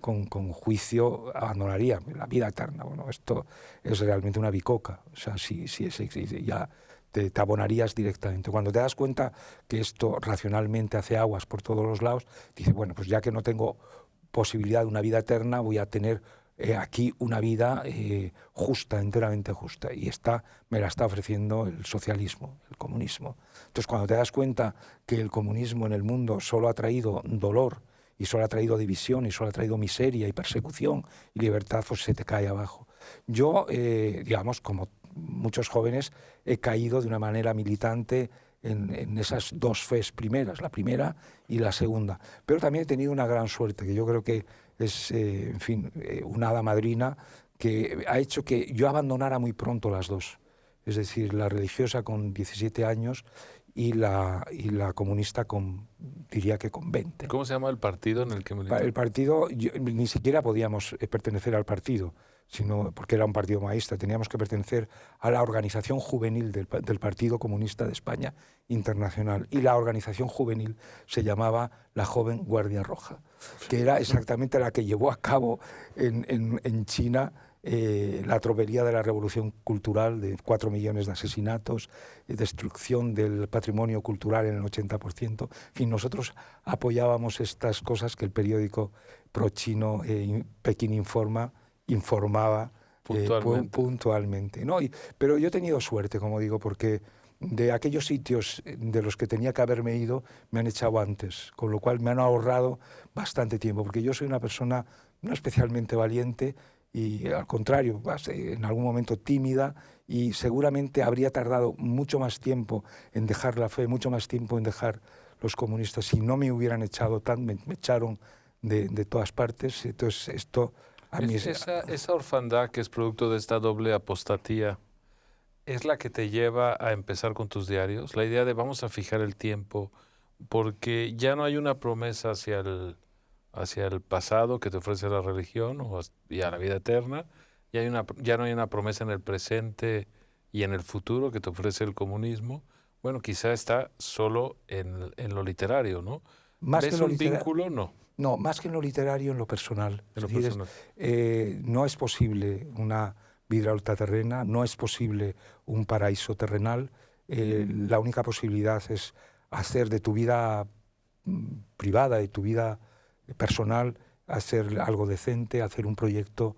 con juicio abandonaría. La vida eterna, bueno, esto es realmente una bicoca. O sea, si ya te abonarías directamente. Cuando te das cuenta que esto racionalmente hace aguas por todos los lados, dices, bueno, pues ya que no tengo posibilidad de una vida eterna, voy a tener aquí una vida justa, enteramente justa. Y me la está ofreciendo el socialismo, el comunismo. Entonces, cuando te das cuenta que el comunismo en el mundo solo ha traído dolor, y solo ha traído división, y solo ha traído miseria y persecución y libertad, pues se te cae abajo. Yo, digamos, como muchos jóvenes, he caído de una manera militante en esas dos fes primeras, la primera y la segunda. Pero también he tenido una gran suerte, que yo creo que es, en fin, una hada madrina que ha hecho que yo abandonara muy pronto las dos. Es decir, la religiosa con 17 años y la comunista diría que con 20. ¿Cómo se llama el partido en el que militó? El partido, ni siquiera podíamos pertenecer al partido, sino porque era un partido maísta, teníamos que pertenecer a la organización juvenil del Partido Comunista de España Internacional. Y la organización juvenil se llamaba la Joven Guardia Roja, que era exactamente la que llevó a cabo en China la tropelía de la revolución cultural, de 4 millones de asesinatos, destrucción del patrimonio cultural en el 80%. En fin, nosotros apoyábamos estas cosas que el periódico pro-chino Pekín informaba puntualmente, ¿no? Pero yo he tenido suerte, como digo, porque de aquellos sitios de los que tenía que haberme ido, me han echado antes, con lo cual me han ahorrado bastante tiempo, porque yo soy una persona no especialmente valiente y al contrario, en algún momento tímida, y seguramente habría tardado mucho más tiempo en dejar la fe, mucho más tiempo en dejar los comunistas, si no me hubieran echado me echaron de todas partes. Entonces esto a mí esa orfandad que es producto de esta doble apostatía, ¿es la que te lleva a empezar con tus diarios? La idea de vamos a fijar el tiempo, porque ya no hay una promesa hacia el pasado que te ofrece la religión y a la vida eterna, ya no hay una promesa en el presente y en el futuro que te ofrece el comunismo. Bueno, quizá está solo en lo literario, ¿no? ¿Ves un vínculo? No. No, más que en lo literario, en lo personal. En lo personal. No es posible una vida ultraterrena, no es posible un paraíso terrenal. La única posibilidad es hacer de tu vida privada, de tu vida personal, hacer algo decente, hacer un proyecto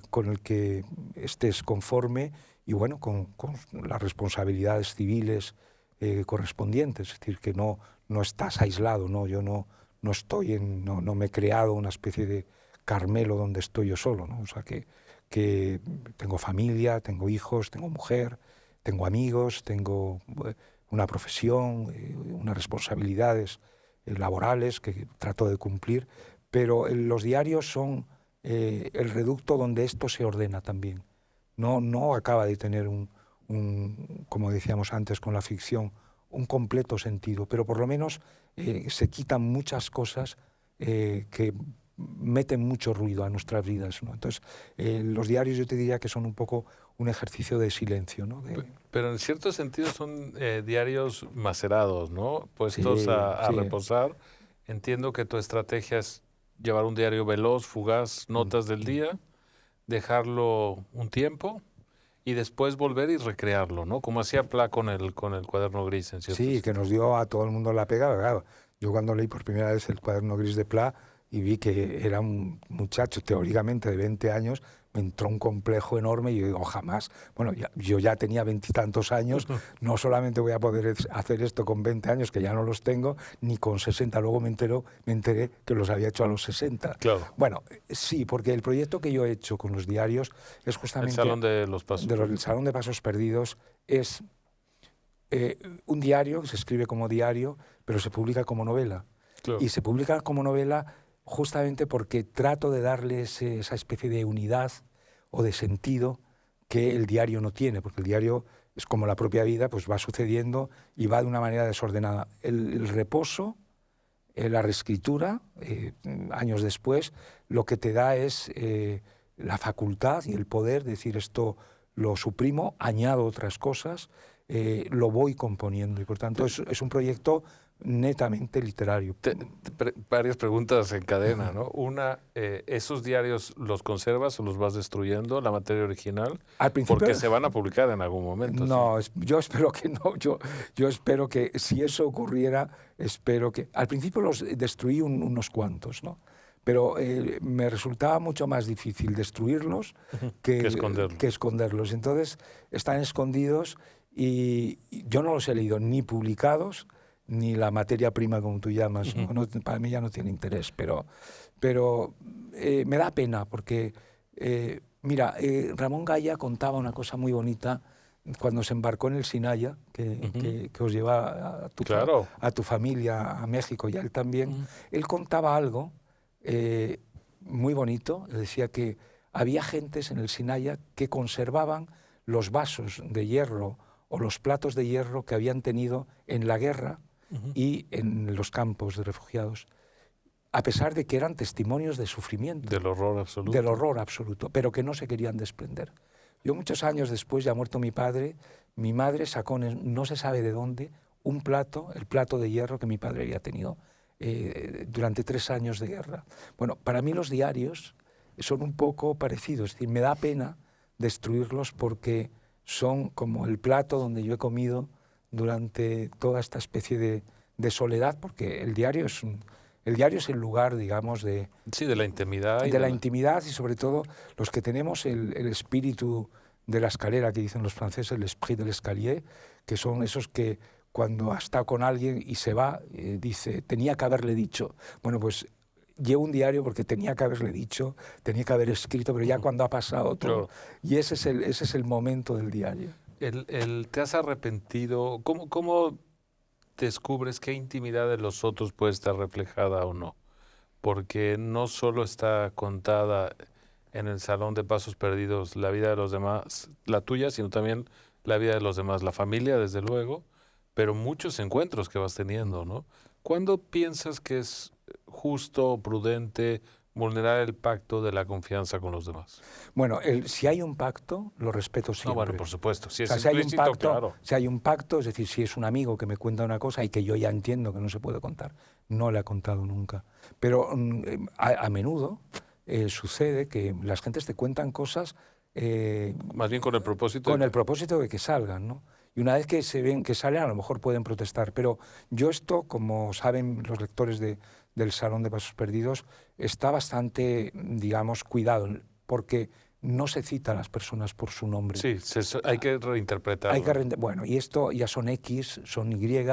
con el que estés conforme y bueno, con las responsabilidades civiles correspondientes. Es decir, que no estás aislado, ¿no? Yo no me he creado una especie de Carmelo donde estoy yo solo, ¿no? O sea, que tengo familia, tengo hijos, tengo mujer, tengo amigos, tengo una profesión, unas responsabilidades laborales que trato de cumplir, pero los diarios son el reducto donde esto se ordena también. No acaba de tener como decíamos antes con la ficción, un completo sentido, pero por lo menos se quitan muchas cosas que meten mucho ruido a nuestras vidas, ¿no? Entonces, los diarios yo te diría que son un poco un ejercicio de silencio, ¿no? Pero en cierto sentido son diarios macerados, ¿no? Puestos a reposar. Entiendo que tu estrategia es llevar un diario veloz, fugaz, notas del día, dejarlo un tiempo y después volver y recrearlo, ¿no? Como hacía Pla con el cuaderno gris, en cierto sentido. Que nos dio a todo el mundo la pega. Claro, yo cuando leí por primera vez el cuaderno gris de Pla y vi que era un muchacho teóricamente de 20 años, me entró un complejo enorme y yo digo, jamás, bueno, yo ya tenía 20 y tantos años, no solamente voy a poder hacer esto con 20 años, que ya no los tengo, ni con 60, luego me enteré que los había hecho a los 60. Claro. Bueno, sí, porque el proyecto que yo he hecho con los diarios es justamente... El Salón de los Pasos Perdidos. El Salón de Pasos Perdidos es un diario, se escribe como diario, pero se publica como novela. Claro. Y se publica como novela justamente porque trato de darle esa especie de unidad o de sentido que el diario no tiene, porque el diario es como la propia vida, pues va sucediendo y va de una manera desordenada. El reposo, la reescritura, años después, lo que te da es la facultad y el poder de decir esto lo suprimo, añado otras cosas, lo voy componiendo y por tanto es un proyecto netamente literario. Varias preguntas en cadena, ¿no? Una, ¿esos diarios los conservas o los vas destruyendo, la materia original? Al principio, porque se van a publicar en algún momento. No, ¿sí? Yo espero que no. Yo espero que si eso ocurriera, espero que... Al principio los destruí unos cuantos, ¿no? Pero me resultaba mucho más difícil destruirlos que esconderlos. Entonces están escondidos y yo no los he leído ni publicados, ni la materia prima, como tú llamas, ¿no? No, para mí ya no tiene interés, pero me da pena porque Mira, Ramón Gaya contaba una cosa muy bonita cuando se embarcó en el Sinaya, que os lleva Claro. a tu familia a México y a él también. Él contaba algo muy bonito. Decía que había gentes en el Sinaya que conservaban los vasos de hierro o los platos de hierro que habían tenido en la guerra y en los campos de refugiados, a pesar de que eran testimonios de sufrimiento. Del horror absoluto. Del horror absoluto, pero que no se querían desprender. Yo muchos años después, ya muerto mi padre, mi madre sacó, no se sabe de dónde, un plato, el plato de hierro que mi padre había tenido durante 3 años de guerra. Bueno, para mí los diarios son un poco parecidos, es decir, me da pena destruirlos porque son como el plato donde yo he comido durante toda esta especie de soledad, porque el diario es el lugar, digamos, sí, de la intimidad. De la intimidad, y sobre todo los que tenemos el espíritu de la escalera, que dicen los franceses, el esprit de l'escalier, que son esos que cuando ha estado con alguien y se va, dice, tenía que haberle dicho. Bueno, pues llevo un diario porque tenía que haberle dicho, tenía que haber escrito, pero ya cuando ha pasado todo. Claro. Y ese es el momento del diario. ¿Te has arrepentido? ¿Cómo descubres qué intimidad de los otros puede estar reflejada o no? Porque no solo está contada en el Salón de Pasos Perdidos la vida de los demás, la tuya, sino también la vida de los demás, la familia, desde luego, pero muchos encuentros que vas teniendo, ¿no? ¿Cuándo piensas que es justo, prudente, vulnerar el pacto de la confianza con los demás? Bueno, si hay un pacto, lo respeto siempre. No, bueno, por supuesto. Si es si hay un pacto, claro. Si hay un pacto, es decir, si es un amigo que me cuenta una cosa y que yo ya entiendo que no se puede contar, no le he contado nunca. Pero a menudo sucede que las gentes te cuentan cosas... más bien con el propósito... Con el propósito de que salgan, ¿no? Y una vez que se ven que salen, a lo mejor pueden protestar. Pero yo esto, como saben los lectores del Salón de Pasos Perdidos, está bastante, digamos, cuidado, porque no se cita a las personas por su nombre. Sí, hay que reinterpretarlo. Bueno, y esto ya son X, son Y,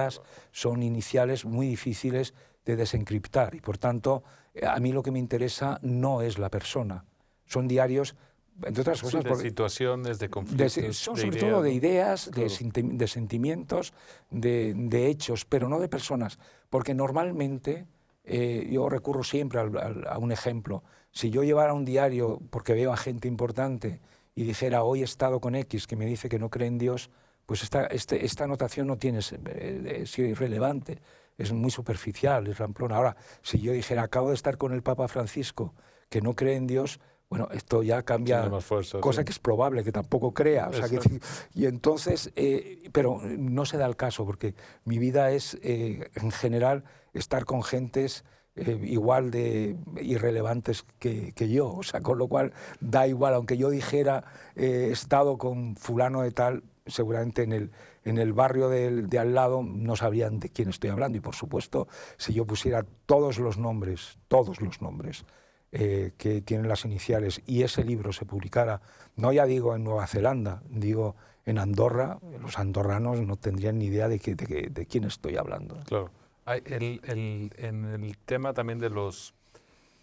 son iniciales muy difíciles de desencriptar. Y por tanto, a mí lo que me interesa no es la persona. Son diarios... Entre otras cosas, de situaciones, de conflictos, son sobre todo de ideas, claro. de sentimientos, de hechos, pero no de personas. Porque normalmente, yo recurro siempre a un ejemplo. Si yo llevara un diario porque veo a gente importante y dijera, hoy he estado con X que me dice que no cree en Dios, pues esta anotación no tiene, es irrelevante, es muy superficial, es ramplona. Ahora, si yo dijera, acabo de estar con el Papa Francisco que no cree en Dios, bueno, esto ya cambia, fuerza, cosa sí. que es probable que tampoco crea. O sea, y entonces, pero no se da el caso, porque mi vida es, en general, estar con gentes igual de irrelevantes que yo. O sea, con lo cual da igual, aunque yo dijera, he estado con fulano de tal, seguramente en el barrio de al lado no sabrían de quién estoy hablando. Y por supuesto, si yo pusiera todos los nombres, que tienen las iniciales, y ese libro se publicara, no ya digo en Nueva Zelanda, digo en Andorra, los andorranos no tendrían ni idea de quién estoy hablando. Claro. En el tema también de los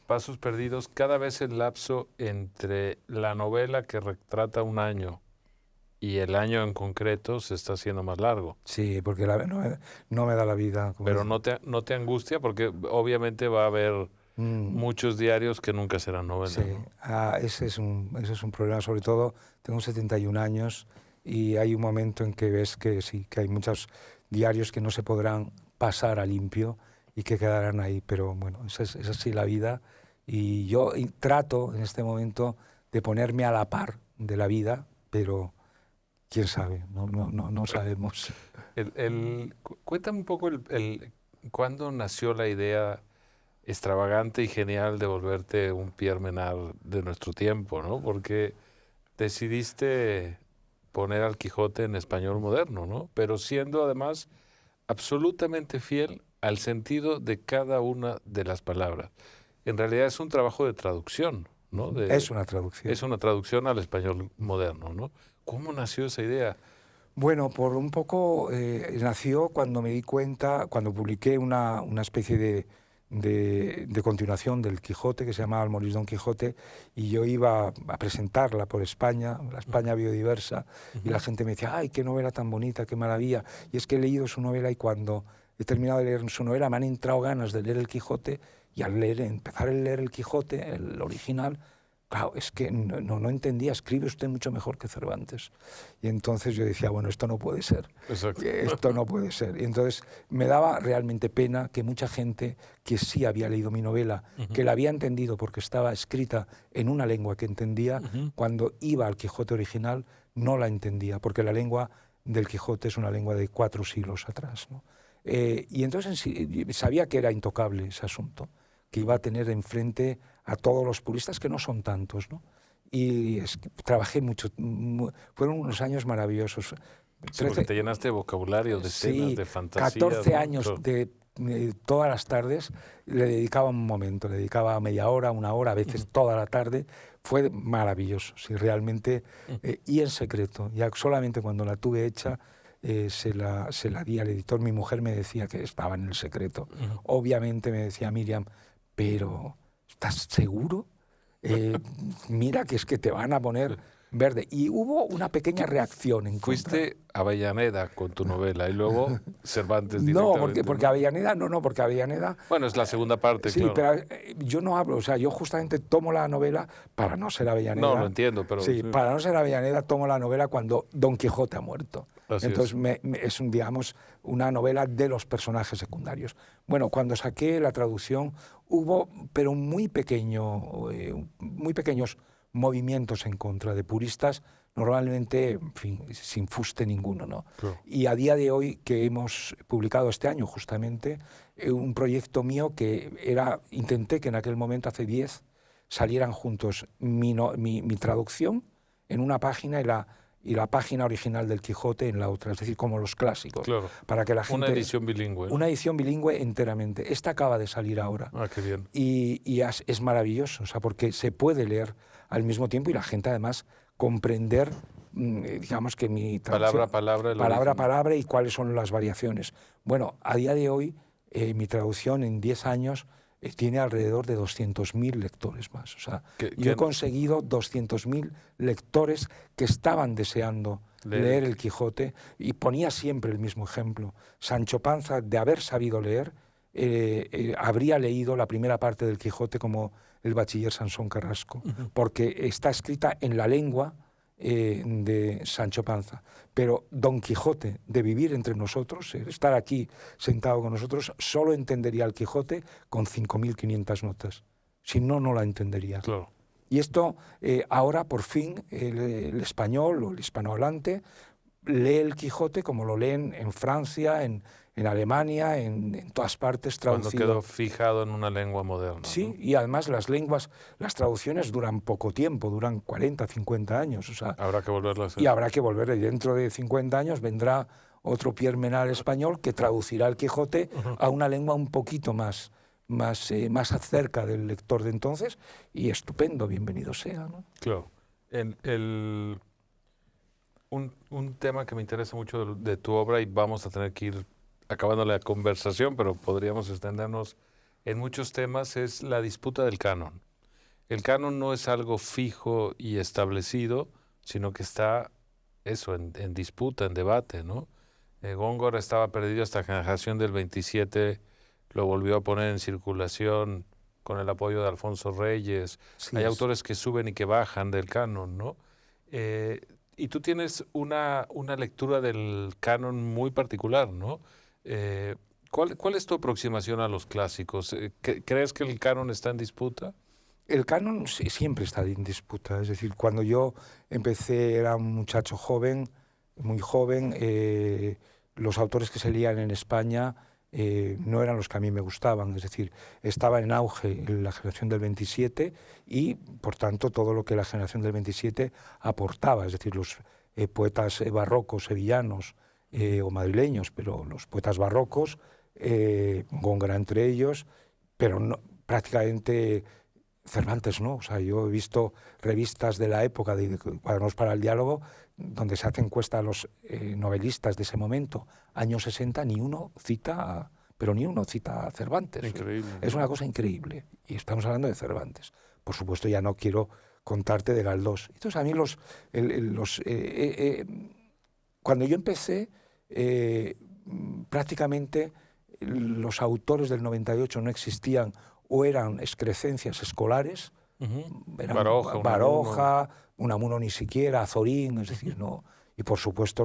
pasos perdidos, cada vez el lapso entre la novela que retrata un año y el año en concreto se está haciendo más largo. Sí, porque no me da la vida. Pero no te angustia, porque obviamente va a haber muchos diarios que nunca serán novelas. Sí, ¿no? Ese es un problema. Sobre todo, tengo 71 años y hay un momento en que ves que sí, que hay muchos diarios que no se podrán pasar a limpio y que quedarán ahí. Pero bueno, es así la vida. Y yo trato en este momento de ponerme a la par de la vida, pero quién sabe, no sabemos. Cuéntame un poco cuándo nació la idea extravagante y genial de volverte un Pierre Menard de nuestro tiempo, ¿no? Porque decidiste poner al Quijote en español moderno, ¿no? Pero siendo además absolutamente fiel al sentido de cada una de las palabras. En realidad es un trabajo de traducción, ¿no? Es una traducción. Es una traducción al español moderno, ¿no? ¿Cómo nació esa idea? Bueno, por un poco nació cuando me di cuenta, cuando publiqué una especie de continuación del Quijote, que se llamaba El Moris Don Quijote, y yo iba a presentarla por España, la España biodiversa, y la gente me decía, ¡ay, qué novela tan bonita, qué maravilla! Y es que he leído su novela y cuando he terminado de leer su novela me han entrado ganas de leer El Quijote, y al empezar a leer El Quijote, el original, claro, es que no entendía, escribe usted mucho mejor que Cervantes. Y entonces yo decía, bueno, esto no puede ser. Exacto. Esto no puede ser. Y entonces me daba realmente pena que mucha gente que sí había leído mi novela, que la había entendido porque estaba escrita en una lengua que entendía, cuando iba al Quijote original no la entendía, porque la lengua del Quijote es una lengua de 4 siglos atrás, ¿no? Y entonces sabía que era intocable ese asunto, que iba a tener enfrente a todos los puristas, que no son tantos, ¿no? Y trabajé mucho, fueron unos años maravillosos. Sí, porque te llenaste de vocabulario, de escenas, de fantasías. 14 ¿no? años de todas las tardes le dedicaba un momento, le dedicaba media hora, una hora, a veces toda la tarde. Fue maravilloso, sí, realmente, y en secreto. Ya solamente cuando la tuve hecha se la di al editor. Mi mujer me decía que estaba en el secreto. Obviamente me decía Miriam, pero ¿estás seguro? Mira que es que te van a poner verde. Y hubo una pequeña reacción en contra. Fuiste a Avellaneda con tu novela y luego Cervantes No, directamente. porque Avellaneda, porque Avellaneda... Bueno, es la segunda parte, sí, claro. pero yo no hablo, o sea, yo justamente tomo la novela para no ser Avellaneda. No, lo entiendo, pero... Sí, para no ser Avellaneda tomo la novela cuando Don Quijote ha muerto. Así Entonces es digamos, una novela de los personajes secundarios. Bueno, cuando saqué la traducción hubo, pero muy pequeños movimientos en contra de puristas, normalmente, en fin, sin fuste ninguno, ¿no? Claro. Y a día de hoy, que hemos publicado este año justamente, un proyecto mío que intenté que en aquel momento, hace 10, salieran juntos mi traducción en una página y la página original del Quijote en la otra, es decir, como los clásicos. Claro. Para que la gente, una edición bilingüe. Una edición bilingüe enteramente. Esta acaba de salir ahora. Ah, qué bien. Y es maravilloso, o sea, porque se puede leer al mismo tiempo y la gente además comprender, digamos que mi traducción, palabra a palabra y cuáles son las variaciones. Bueno, a día de hoy mi traducción en 10 años tiene alrededor de 200.000 lectores más. O sea, yo he conseguido 200.000 lectores que estaban deseando leer el Quijote, y ponía siempre el mismo ejemplo. Sancho Panza, de haber sabido leer, habría leído la primera parte del Quijote como el bachiller Sansón Carrasco, porque está escrita en la lengua de Sancho Panza. Pero Don Quijote, de vivir entre nosotros, estar aquí sentado con nosotros, solo entendería el Quijote con 5.500 notas. Si no, no la entendería. Claro. Y esto, ahora por fin, el español o el hispanohablante lee el Quijote como lo leen en Francia, en Alemania, en todas partes traducido. Cuando quedó fijado en una lengua moderna. Sí, ¿no? y además las traducciones duran poco tiempo, duran 40, 50 años. O sea, habrá que volverlas a hacer. Y habrá que volver. Y dentro de 50 años vendrá otro Pierre Menard español que traducirá el Quijote a una lengua un poquito más cerca del lector de entonces, y estupendo, bienvenido sea, ¿no? Claro. Un tema que me interesa mucho de tu obra, y vamos a tener que ir acabando la conversación, pero podríamos extendernos en muchos temas, es la disputa del canon. El canon no es algo fijo y establecido, sino que está en disputa, en debate, ¿no? Góngora estaba perdido hasta la generación del 27, lo volvió a poner en circulación con el apoyo de Alfonso Reyes. Sí, hay autores que suben y que bajan del canon, ¿no? Y tú tienes una lectura del canon muy particular, ¿no? ¿Cuál es tu aproximación a los clásicos? ¿Crees que el canon está en disputa? El canon siempre está en disputa. Es decir, cuando yo empecé, era un muchacho joven, muy joven, los autores que se leían en España no eran los que a mí me gustaban. Es decir, estaba en auge la generación del 27 y, por tanto, todo lo que la generación del 27 aportaba. Es decir, los poetas barrocos sevillanos o madrileños, pero los poetas barrocos, Góngora entre ellos, pero no, prácticamente Cervantes no. O sea, yo he visto revistas de la época, de Cuadernos para el Diálogo, donde se hace encuesta a los novelistas de ese momento, años 60, ni uno cita a pero ni uno cita a Cervantes. Increíble. Es una cosa increíble. Y estamos hablando de Cervantes. Por supuesto, ya no quiero contarte de Galdós. Entonces, a mí cuando yo empecé, prácticamente los autores del 98 no existían o eran excrescencias escolares, eran Baroja, Unamuno ni siquiera, Azorín, es decir, no. Y por supuesto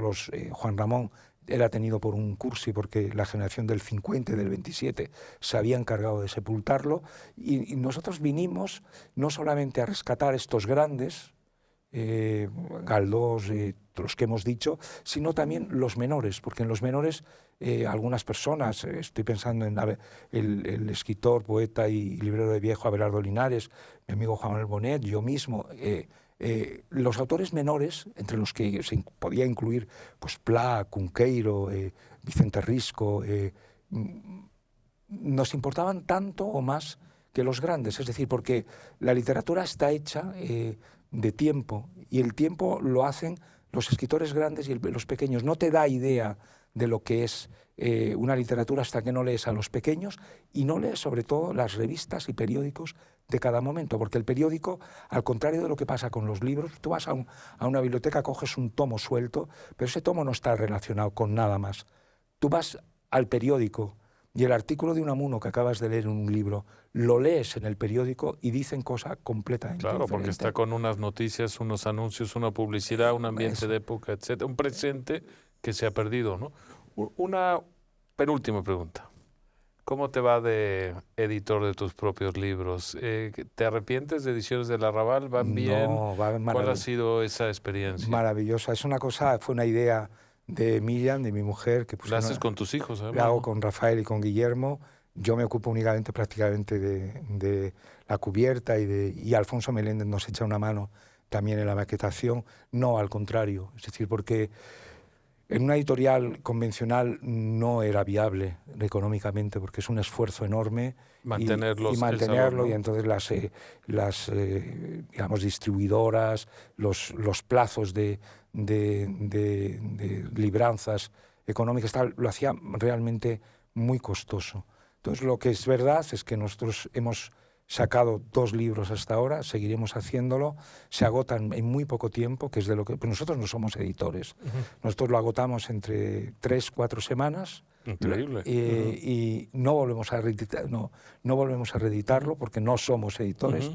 Juan Ramón era tenido por un cursi porque la generación del 50 y del 27 se había encargado de sepultarlo, y nosotros vinimos no solamente a rescatar estos grandes, Galdós, los que hemos dicho, sino también los menores, porque en los menores algunas personas, estoy pensando en el escritor, poeta y librero de viejo Abelardo Linares, mi amigo Juan Manuel Bonet, yo mismo, los autores menores, entre los que se podía incluir pues, Pla, Cunqueiro, Vicente Risco, nos importaban tanto o más que los grandes, es decir, porque la literatura está hecha de tiempo, y el tiempo lo hacen los escritores grandes y los pequeños. No te da idea de lo que es una literatura hasta que no lees a los pequeños, y no lees sobre todo las revistas y periódicos de cada momento, porque el periódico, al contrario de lo que pasa con los libros, tú vas a una biblioteca, coges un tomo suelto, pero ese tomo no está relacionado con nada más. Tú vas al periódico y el artículo de Unamuno que acabas de leer en un libro, lo lees en el periódico y dicen cosas completamente diferentes. Porque está con unas noticias, unos anuncios, una publicidad, un ambiente de época, etcétera, un presente que se ha perdido, ¿no? Una penúltima pregunta. ¿Cómo te va de editor de tus propios libros? ¿Te arrepientes de Ediciones del Arrabal? ¿Van bien? No, va maravilloso. ¿Cuál ha sido esa experiencia? Maravillosa. Fue una idea de Miriam, de mi mujer. Que ¿La haces con tus hijos? La hago con Rafael y con Guillermo. Yo me ocupo únicamente prácticamente de la cubierta, y Alfonso Meléndez nos echa una mano también en la maquetación. No, al contrario. Es decir, porque en una editorial convencional no era viable económicamente, porque es un esfuerzo enorme mantenerlo, y entonces las digamos, distribuidoras, los plazos de libranzas económicas, tal, lo hacía realmente muy costoso. Entonces, lo que es verdad es que nosotros hemos sacado 2 libros hasta ahora, seguiremos haciéndolo, se agotan en muy poco tiempo, que es de lo que... Pues nosotros no somos editores, nosotros lo agotamos entre 3-4 semanas. Increíble. Y no volvemos a reeditarlo porque no somos editores.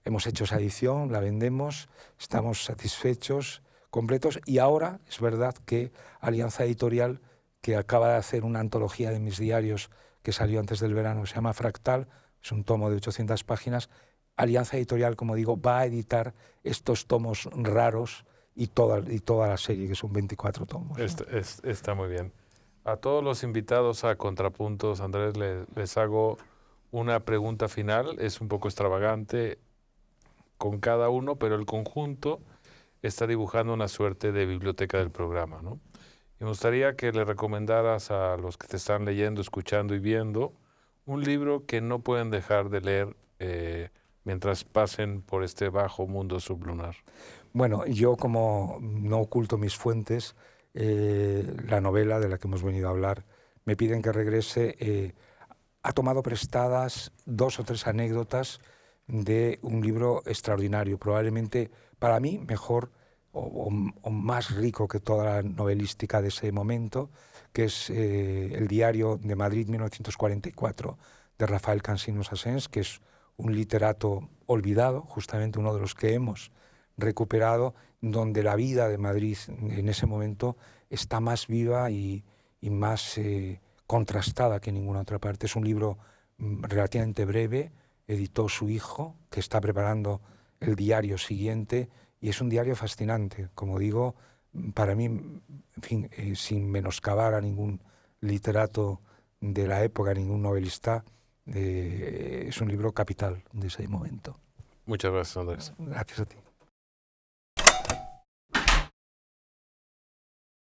Hemos hecho esa edición, la vendemos, estamos satisfechos, completos, y ahora es verdad que Alianza Editorial, que acaba de hacer una antología de mis diarios que salió antes del verano, se llama Fractal, es un tomo de 800 páginas, Alianza Editorial, como digo, va a editar estos tomos raros y toda la serie, que son 24 tomos. Está muy bien. A todos los invitados a Contrapuntos, Andrés, les hago una pregunta final. Es un poco extravagante con cada uno, pero el conjunto está dibujando una suerte de biblioteca del programa, ¿no? Y me gustaría que le recomendaras a los que te están leyendo, escuchando y viendo un libro que no pueden dejar de leer mientras pasen por este bajo mundo sublunar. Bueno, yo, como no oculto mis fuentes, la novela de la que hemos venido a hablar, me piden que regrese, ha tomado prestadas 2 o 3 anécdotas de un libro extraordinario, probablemente para mí mejor o más rico que toda la novelística de ese momento, que es El diario de Madrid 1944 de Rafael Cansinos Asens, que es un literato olvidado, justamente uno de los que hemos recuperado, donde la vida de Madrid en ese momento está más viva y más contrastada que en ninguna otra parte. Es un libro relativamente breve, editó su hijo, que está preparando el diario siguiente, y es un diario fascinante, como digo, para mí, en fin, sin menoscabar a ningún literato de la época, ningún novelista, es un libro capital de ese momento. Muchas gracias, Andrés. Gracias a ti.